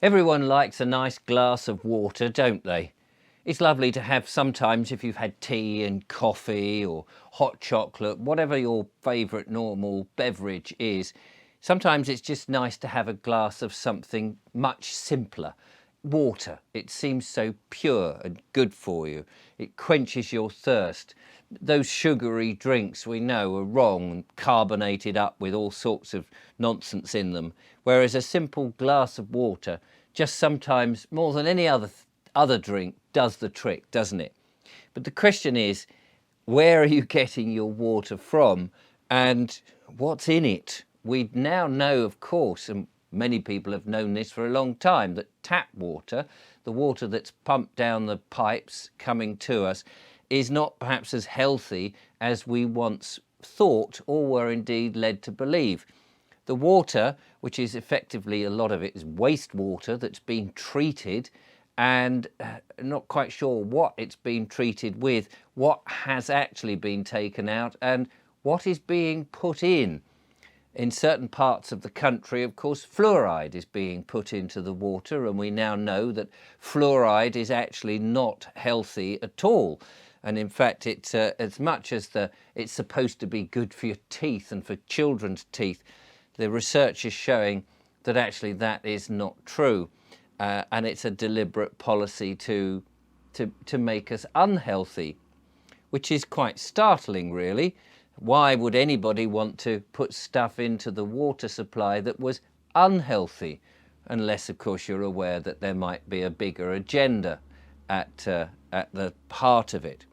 Everyone likes a nice glass of water, don't they? It's lovely to have sometimes if you've had tea and coffee or hot chocolate, whatever your favourite normal beverage is. Sometimes it's just nice to have a glass of something much simpler. Water. It seems so pure and good for you. It quenches your thirst. Those sugary drinks we know are wrong and carbonated up with all sorts of nonsense in them, whereas a simple glass of water just sometimes more than any other drink does the trick, doesn't it? But the question is, where are you getting your water from and what's in it? We now know, of course, and many people have known this for a long time, that tap water, the water that's pumped down the pipes coming to us, is not perhaps as healthy as we once thought or were indeed led to believe. The water, which is effectively a lot of it is wastewater that's been treated, and not quite sure what it's been treated with, what has actually been taken out and what is being put in. In certain parts of the country, of course, fluoride is being put into the water, and we now know that fluoride is actually not healthy at all. And in fact, it's as much as it's supposed to be good for your teeth and for children's teeth, the research is showing that actually that is not true. And it's a deliberate policy to make us unhealthy, which is quite startling, really. Why would anybody want to put stuff into the water supply that was unhealthy? Unless, of course, you're aware that there might be a bigger agenda at the heart of it.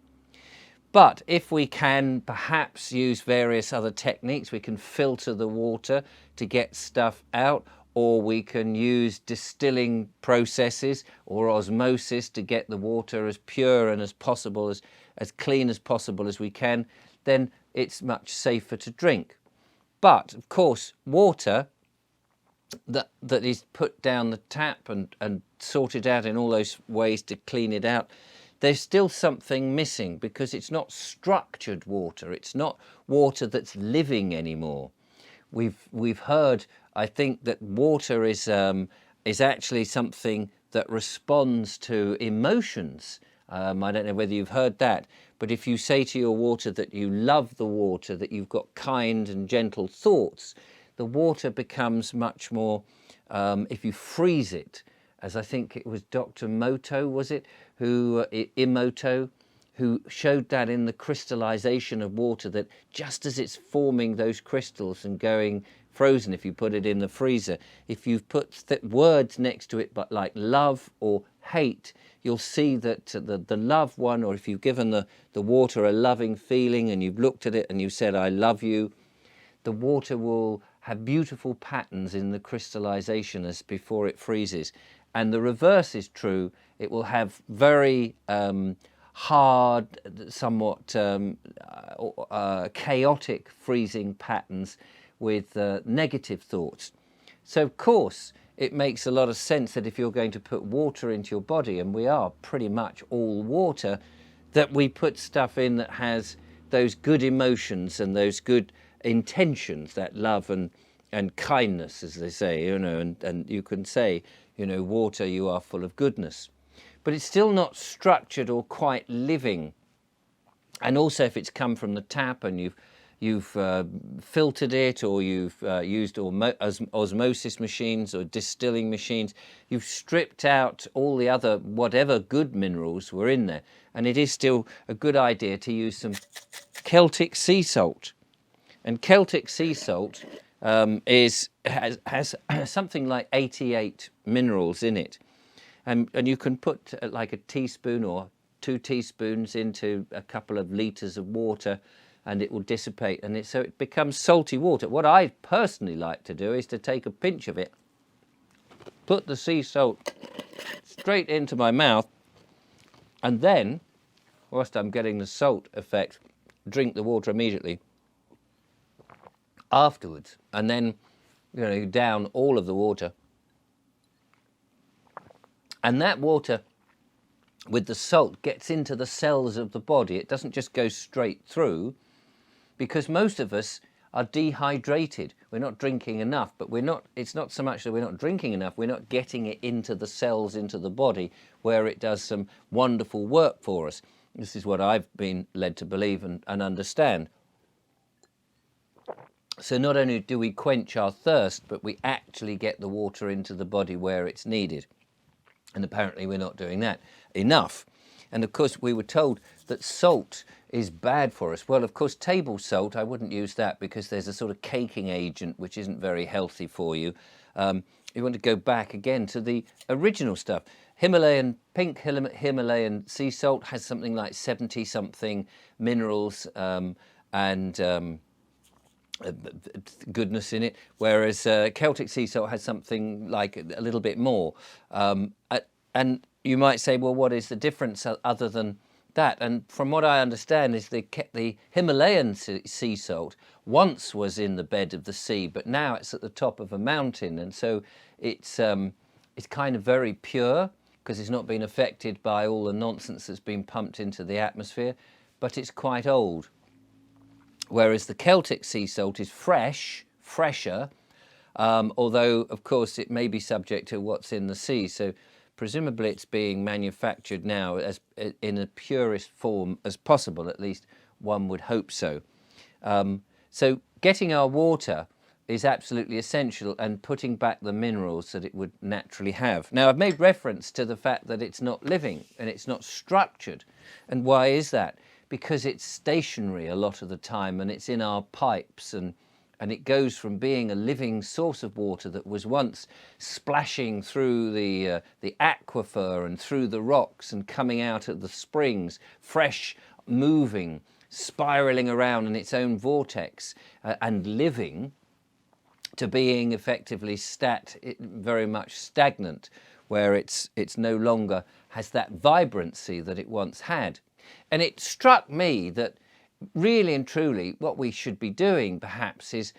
But if we can perhaps use various other techniques, we can filter the water to get stuff out, or we can use distilling processes or osmosis to get the water as pure and as possible, as clean as possible as we can, then it's much safer to drink. But of course, water that is put down the tap and sorted out in all those ways to clean it out, there's still something missing, because it's not structured water. It's not water that's living anymore. We've heard, I think, that water is actually something that responds to emotions. I don't know whether you've heard that, but if you say to your water that you love the water, that you've got kind and gentle thoughts, the water becomes much more, if you freeze it, as I think it was Dr. Emoto, who showed that in the crystallization of water, that just as it's forming those crystals and going frozen, if you put it in the freezer, if you've put words next to it, but like love or hate, you'll see that the love one, or if you've given the water a loving feeling and you've looked at it and you said, I love you, the water will have beautiful patterns in the crystallization as before it freezes. And the reverse is true. It will have very hard, somewhat chaotic freezing patterns with negative thoughts. So of course it makes a lot of sense that if you're going to put water into your body, and we are pretty much all water, that we put stuff in that has those good emotions and those good intentions, that love and kindness, as they say, and you can say, water, you are full of goodness. But it's still not structured or quite living. And also, if it's come from the tap and you've filtered it, or you've used osmosis machines or distilling machines, you've stripped out all the other whatever good minerals were in there. And it is still a good idea to use some Celtic sea salt. And Celtic sea salt has something like 88 minerals in it. And you can put like a teaspoon or 2 teaspoons into a couple of litres of water, and it will dissipate, and so it becomes salty water. What I personally like to do is to take a pinch of it, put the sea salt straight into my mouth, and then, whilst I'm getting the salt effect, drink the water immediately afterwards, and then down all of the water. And that water with the salt gets into the cells of the body. It doesn't just go straight through, because most of us are dehydrated. we're not drinking enough, but it's not so much that we're not drinking enough, we're not getting it into the cells, into the body, where it does some wonderful work for us. This is what I've been led to believe and understand. So not only do we quench our thirst, but we actually get the water into the body where it's needed. And apparently we're not doing that enough. And of course we were told that salt is bad for us. Well, of course, table salt, I wouldn't use that because there's a sort of caking agent which isn't very healthy for you. You want to go back again to the original stuff. Pink Himalayan sea salt has something like 70 something minerals and goodness in it, whereas Celtic sea salt has something like a little bit more. And you might say, well, what is the difference other than that? And from what I understand is the Himalayan sea salt once was in the bed of the sea, but now it's at the top of a mountain, and so it's kind of very pure because it's not been affected by all the nonsense that's been pumped into the atmosphere, but it's quite old. Whereas the Celtic sea salt is fresher, although of course it may be subject to what's in the sea. So presumably it's being manufactured now as in the purest form as possible, at least one would hope so. So getting our water is absolutely essential, and putting back the minerals that it would naturally have. Now, I've made reference to the fact that it's not living and it's not structured. And why is that? Because it's stationary a lot of the time, and it's in our pipes, and it goes from being a living source of water that was once splashing through the aquifer and through the rocks and coming out of the springs, fresh, moving, spiraling around in its own vortex and living, to being effectively very much stagnant, where it's no longer has that vibrancy that it once had. And it struck me that really and truly what we should be doing perhaps is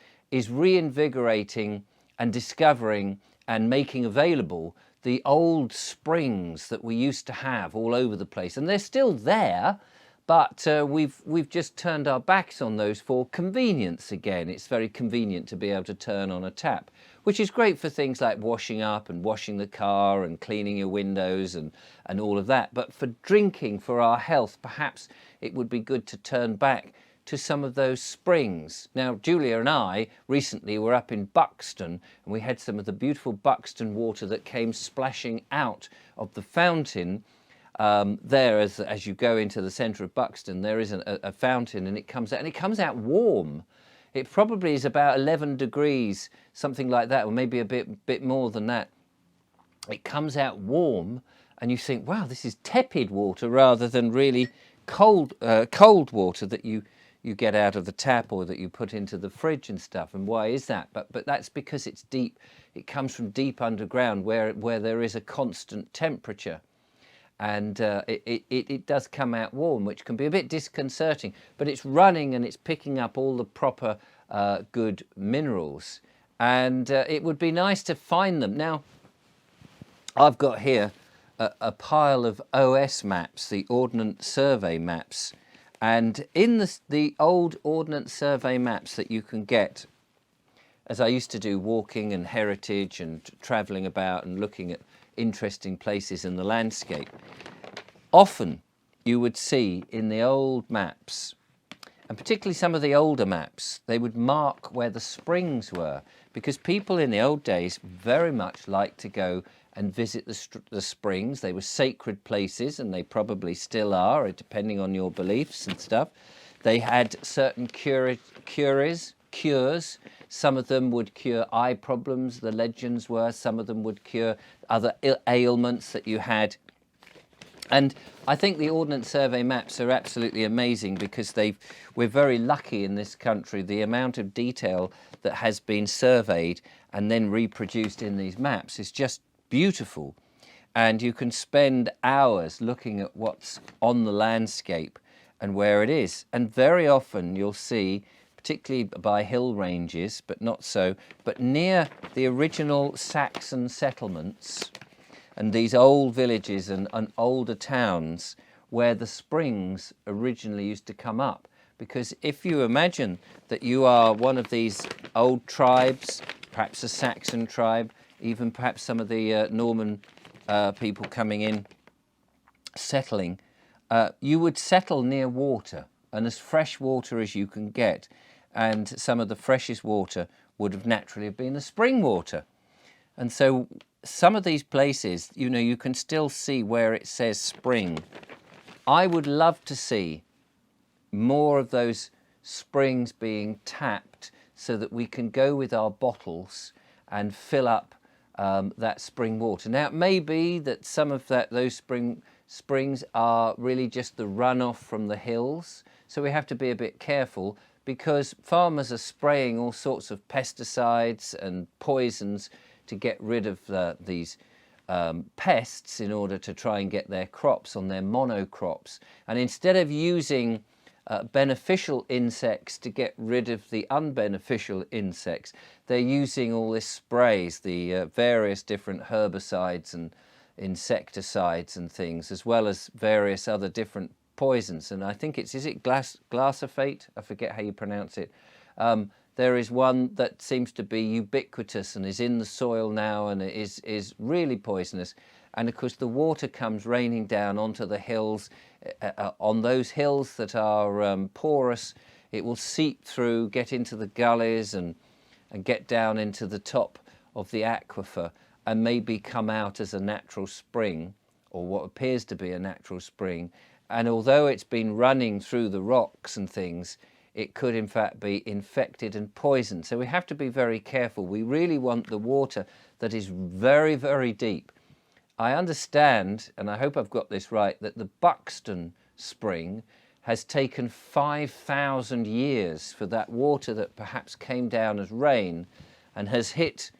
reinvigorating and discovering and making available the old springs that we used to have all over the place. And they're still there, but we've just turned our backs on those for convenience again. It's very convenient to be able to turn on a tap, which is great for things like washing up and washing the car and cleaning your windows and all of that. But for drinking, for our health, perhaps it would be good to turn back to some of those springs. Now, Julia and I recently were up in Buxton, and we had some of the beautiful Buxton water that came splashing out of the fountain. There, as you go into the centre of Buxton, there is a fountain, and it comes out warm. It probably is about 11 degrees, something like that, or maybe a bit more than that. It comes out warm, and you think, wow, this is tepid water rather than really cold water that you get out of the tap or that you put into the fridge and stuff. And why is that? But that's because it's deep. It comes from deep underground where there is a constant temperature. And it does come out warm, which can be a bit disconcerting, but it's running and it's picking up all the proper good minerals, and it would be nice to find them. Now, I've got here a pile of OS maps, the Ordnance Survey maps, and in the old Ordnance Survey maps that you can get, as I used to do, walking and heritage and travelling about and looking at interesting places in the landscape, often you would see in the old maps, and particularly some of the older maps, they would mark where the springs were, because people in the old days very much liked to go and visit the springs. They were sacred places, and they probably still are, depending on your beliefs and stuff. They had certain cures. Some of them would cure eye problems, the legends were. Some of them would cure other ailments that you had. And I think the Ordnance Survey maps are absolutely amazing, because we're very lucky in this country. The amount of detail that has been surveyed and then reproduced in these maps is just beautiful. And you can spend hours looking at what's on the landscape and where it is. And very often you'll see, particularly by hill ranges, but not so, but near the original Saxon settlements and these old villages and older towns where the springs originally used to come up, because if you imagine that you are one of these old tribes, perhaps a Saxon tribe, even perhaps some of the Norman people coming in, settling, you would settle near water, and as fresh water as you can get, and some of the freshest water would have naturally been the spring water. And so some of these places, you know, you can still see where it says spring. I would love to see more of those springs being tapped so that we can go with our bottles and fill up that spring water. Now, it may be that some of those springs are really just the runoff from the hills, so we have to be a bit careful, because farmers are spraying all sorts of pesticides and poisons to get rid of these pests in order to try and get their crops on their monocrops. And instead of using beneficial insects to get rid of the unbeneficial insects, they're using all this sprays, the various different herbicides and insecticides and things, as well as various other different poisons. And I think is it glyphosate? I forget how you pronounce it. There is one that seems to be ubiquitous and is in the soil now, and it is really poisonous. And of course the water comes raining down onto the hills. On those hills that are porous, it will seep through, get into the gullies and get down into the top of the aquifer, and maybe come out as a natural spring, or what appears to be a natural spring. And although it's been running through the rocks and things, it could in fact be infected and poisoned. So we have to be very careful. We really want the water that is very, very deep. I understand, and I hope I've got this right, that the Buxton spring has taken 5,000 years for that water that perhaps came down as rain and has hit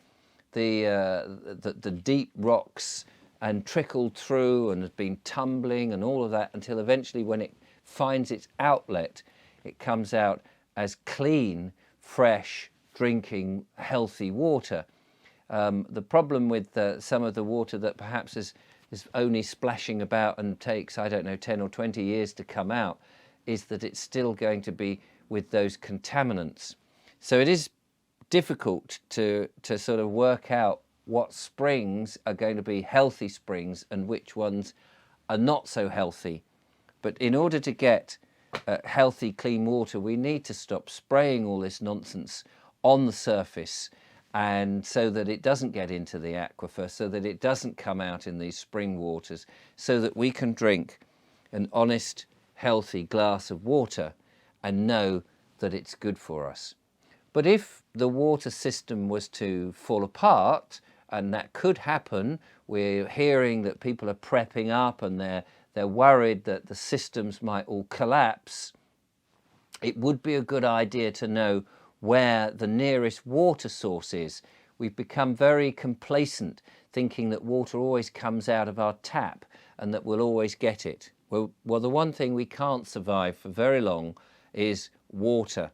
the deep rocks and trickled through and has been tumbling and all of that, until eventually when it finds its outlet, it comes out as clean, fresh, drinking, healthy water. The problem with some of the water that perhaps is only splashing about and takes, I don't know, 10 or 20 years to come out, is that it's still going to be with those contaminants. So it is difficult to sort of work out what springs are going to be healthy springs and which ones are not so healthy. But in order to get healthy, clean water, we need to stop spraying all this nonsense on the surface, and so that it doesn't get into the aquifer, so that it doesn't come out in these spring waters, so that we can drink an honest, healthy glass of water and know that it's good for us. But if the water system was to fall apart, and that could happen, we're hearing that people are prepping up and they're worried that the systems might all collapse, it would be a good idea to know where the nearest water source is. We've become very complacent, thinking that water always comes out of our tap and that we'll always get it. Well, the one thing we can't survive for very long is water.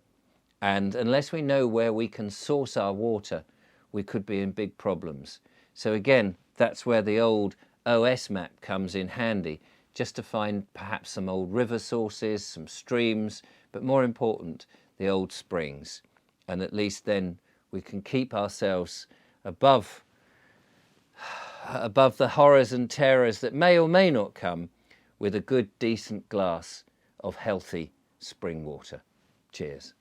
And unless we know where we can source our water, we could be in big problems. So again, that's where the old OS map comes in handy, just to find perhaps some old river sources, some streams, but more important, the old springs. And at least then we can keep ourselves above the horrors and terrors that may or may not come with a good, decent glass of healthy spring water. Cheers.